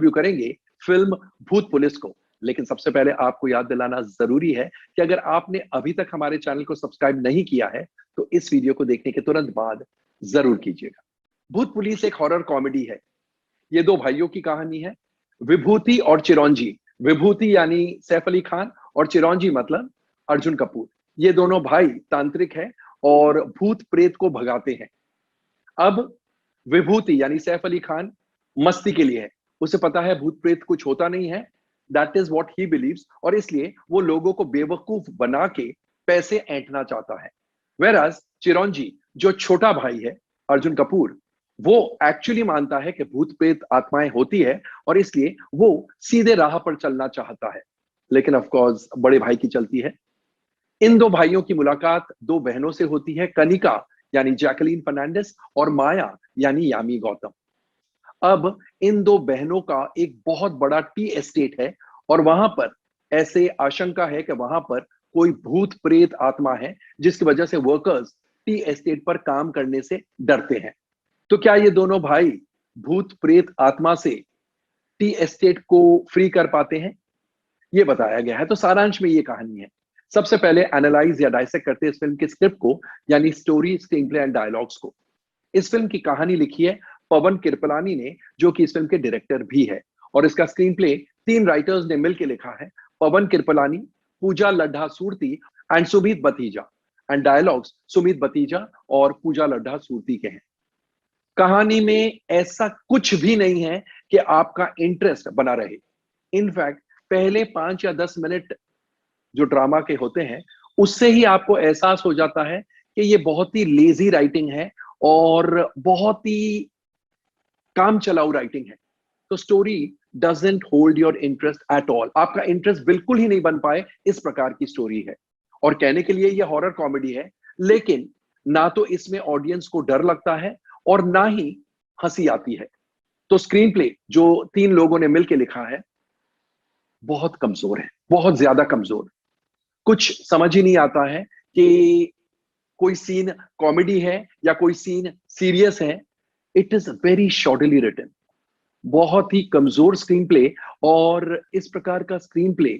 Review करेंगे film भूत police को। लेकिन सबसे पहले आपको याद दिलाना जरूरी है कि अगर आपने अभी तक हमारे चैनल को सब्सक्राइब नहीं किया है तो इस वीडियो को देखने के तुरंत बाद जरूर कीजिएगा। भूत पुलिस एक हॉरर कॉमेडी है। ये दो भाइयों की कहानी है, विभूति और चिरंजी। विभूति यानी सैफ अली खान और चिरंजी मतलब अर्जुन कपूर। ये दोनों भाई तांत्रिक हैं और भूत प्रेत को भगाते हैं। अब विभूति यानी सैफ अली खान मस्ती के लिए है, उसे पता है भूत प्रेत कुछ होता नहीं है, that is what he believes, और इसलिए वो लोगों को बेवकूफ बना के पैसे ऐंठना चाहता है। वेराज चिरंजी जो छोटा भाई है अर्जुन कपूर, वो एक्चुअली मानता है कि भूत प्रेत आत्माएं होती है और इसलिए वो सीधे राह पर चलना चाहता है। लेकिन ऑफ कोर्स बड़े भाई की चलती है। इन दो भाइयों की मुलाकात दो बहनों से होती है, कनिका यानी जैकलीन फर्नांडिस और माया यानी यामी गौतम। अब इन दो बहनों का एक बहुत बड़ा टी एस्टेट है और वहां पर ऐसे आशंका है कि वहां पर कोई भूत प्रेत आत्मा है, जिसकी वजह से वर्कर्स टी एस्टेट पर काम करने से डरते हैं। तो क्या ये दोनों भाई भूत प्रेत आत्मा से टी एस्टेट को फ्री कर पाते हैं? ये बताया गया है। तो सारांश में ये कहानी है। सबसे पहले एनालाइज या डाइसेक्ट करते हैं इस फिल्म के स्क्रिप्ट को, यानी story, screen play and dialogues को। इस फिल्म की कहानी लिखी है पवन किरपलानी ने, जो कि इस फिल्म के डायरेक्टर भी है, और इसका स्क्रीन प्ले 3 राइटर्स ने मिलकर लिखा है, Pawan Kirplani, Pooja Laddha Surti and Sumit Batija, and dialogues Sumit Batija और पूजा लड्ढा सूरती के हैं। कहानी में ऐसा कुछ भी नहीं है कि आपका इंटरेस्ट बना रहे। इनफैक्ट पहले 5 या 10 मिनट जो ड्रामा के होते हैं उससे ही आपको एहसास हो जाता है कि ये बहुत ही लेजी राइटिंग है और बहुत ही काम चलाऊ राइटिंग है। तो story doesn't hold your interest at all. आपका इंटरेस्ट बिल्कुल ही नहीं बन पाए, इस प्रकार की स्टोरी है। और कहने के लिए ये हॉरर कॉमेडी है, लेकिन ना तो इसमें ऑडियंस को डर लगता है और ना ही हंसी आती है। तो स्क्रीन प्ले जो 3 लोगों ने मिलकर लिखा है बहुत कमजोर है, बहुत ज्यादा कमजोर। कुछ समझ ही नहीं आता है कि कोई सीन कॉमेडी है या कोई सीन सीरियस है। It is very shortly written, बहुत ही कमजोर स्क्रीन प्ले। और इस प्रकार का screenplay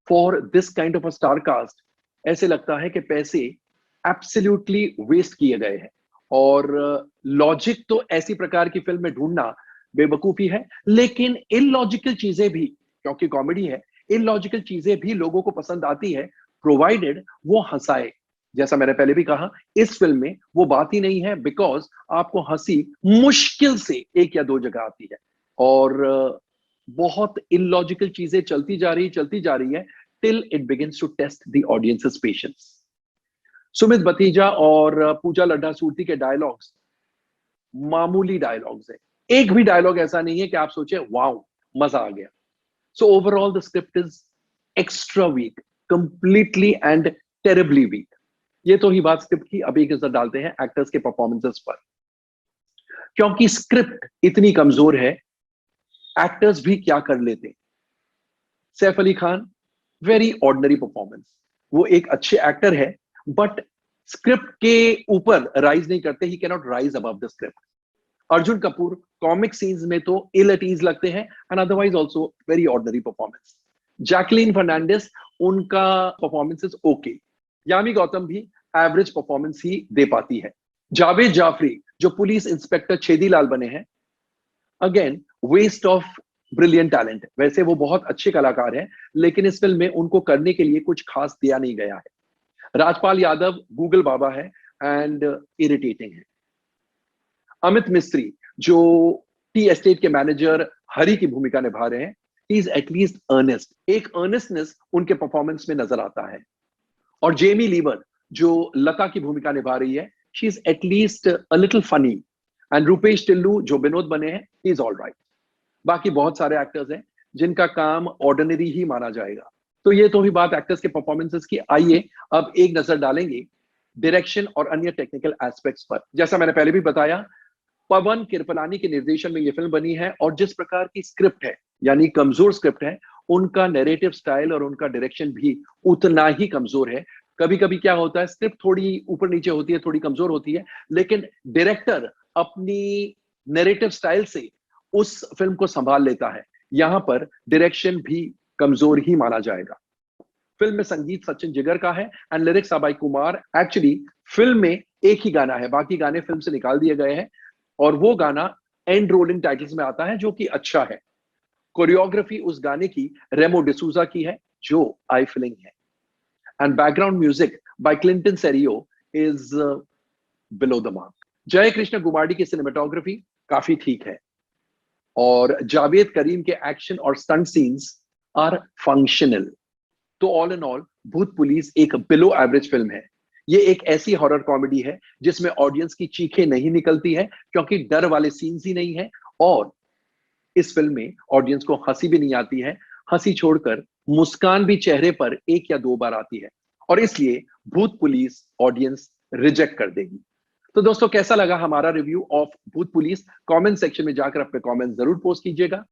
for this kind of a star cast, ऐसे लगता है कि पैसे एब्सोल्युटली वेस्ट किए गए हैं। और लॉजिक तो ऐसी प्रकार की फिल्म में ढूंढना बेवकूफी है, लेकिन इलॉजिकल चीजें भी, क्योंकि कॉमेडी है, इलॉजिकल चीजें भी लोगों को पसंद आती है, प्रोवाइडेड वो हंसाए। जैसा मैंने पहले भी कहा, इस फिल्म में वो बात ही नहीं है, बिकॉज आपको हंसी मुश्किल से 1 या 2 जगह आती है और बहुत इलॉजिकल चीजें चलती जा रही है till it begins to test the audience's patience. Sumit Batija और पूजा लड्ढा सूरती के डायलॉग्स मामूली डायलॉग्स है। एक भी डायलॉग ऐसा नहीं है कि आप सोचे वाओ मजा आ गया। So overall the script is extra weak, completely and terribly weak. ये तो ही बात स्क्रिप्ट की। अब एक नजर डालते हैं एक्टर्स के परफॉर्मेंसेस पर। क्योंकि स्क्रिप्ट इतनी कमजोर है, एक्टर्स भी क्या कर लेते। Saif Ali Khan, very ordinary performance. वो एक अच्छे एक्टर है बट स्क्रिप्ट के ऊपर राइज नहीं करते, he can not rise above the script. Arjun Kapoor comic scenes में तो इल एट ईज लगते हैं and otherwise also very ordinary performance. Jacqueline Fernandez, उनका performance is okay. Yami Gautam भी एवरेज परफॉर्मेंस ही दे पाती है। जावेद जाफरी जो पुलिस इंस्पेक्टर छेदीलाल बने हैं, again waste of brilliant talent. वैसे वो बहुत अच्छे कलाकार हैं, लेकिन इस फिल्म में उनको करने के लिए कुछ खास दिया नहीं गया है। राजपाल यादव गूगल बाबा है एंड इरिटेटिंग है। अमित मिस्त्री जो टी एस्टेट के मैनेजर हरी की भूमिका निभा रहे हैं, ही इज एटलीस्ट अर्नेस्ट। एक अर्नेस्टनेस उनके परफॉर्मेंस में नजर आता है। और जेमी लीवर जो लता की भूमिका निभा रही है, she is at least a little funny. And Rupesh Tillu जो विनोद बने हैं, ही इज ऑल राइट। बाकी बहुत सारे एक्टर्स हैं जिनका काम ऑर्डिनरी ही माना जाएगा। तो ये तो भी बात एक्टर्स के परफॉर्मेंसेस की। आइए अब एक नजर डालेंगे डायरेक्शन और अन्य टेक्निकल एस्पेक्ट्स पर। जैसा मैंने पहले भी बताया, पवन किरपलानी के निर्देशन में यह फिल्म बनी है और जिस प्रकार की स्क्रिप्ट है, यानी कमजोर स्क्रिप्ट है, उनका नैरेटिव स्टाइल और उनका डायरेक्शन भी उतना ही कमजोर है। कभी कभी क्या होता है, स्क्रिप्ट थोड़ी ऊपर नीचे होती है, थोड़ी कमजोर होती है, लेकिन डायरेक्टर अपनी नैरेटिव स्टाइल से उस फिल्म को संभाल लेता है। यहां पर डायरेक्शन भी कमजोर ही माना जाएगा। फिल्म में संगीत सचिन जिगर का है and lyrics Abhay Kumar. Actually film में एक ही गाना है, बाकी गाने फिल्म से निकाल दिए गए हैं और वो गाना एंड रोलिंग टाइटल्स में आता है, जो कि अच्छा है। कोरियोग्राफी उस गाने की रेमो डिसूजा की है, जो आई फीलिंग है। And background music by Clinton Cerejo is below the mark. Jai Krishna गुमाडी की सिनेमेटोग्राफी काफी ठीक है और जावेद करीम के एक्शन और स्टंट सीन्स आर फंक्शनल। तो ऑल इन ऑल भूत पुलिस एक बिलो एवरेज फिल्म है। ये एक ऐसी हॉरर कॉमेडी है जिसमें ऑडियंस की चीखें नहीं निकलती है क्योंकि डर वाले सीन्स ही नहीं है, और इस फिल्म में ऑडियंस को हंसी भी नहीं आती है। हंसी छोड़कर मुस्कान भी चेहरे पर एक या दो बार आती है, और इसलिए भूत पुलिस ऑडियंस रिजेक्ट कर देगी। तो दोस्तों, कैसा लगा हमारा रिव्यू ऑफ भूत पुलिस? कमेंट सेक्शन में जाकर अपने कमेंट जरूर पोस्ट कीजिएगा।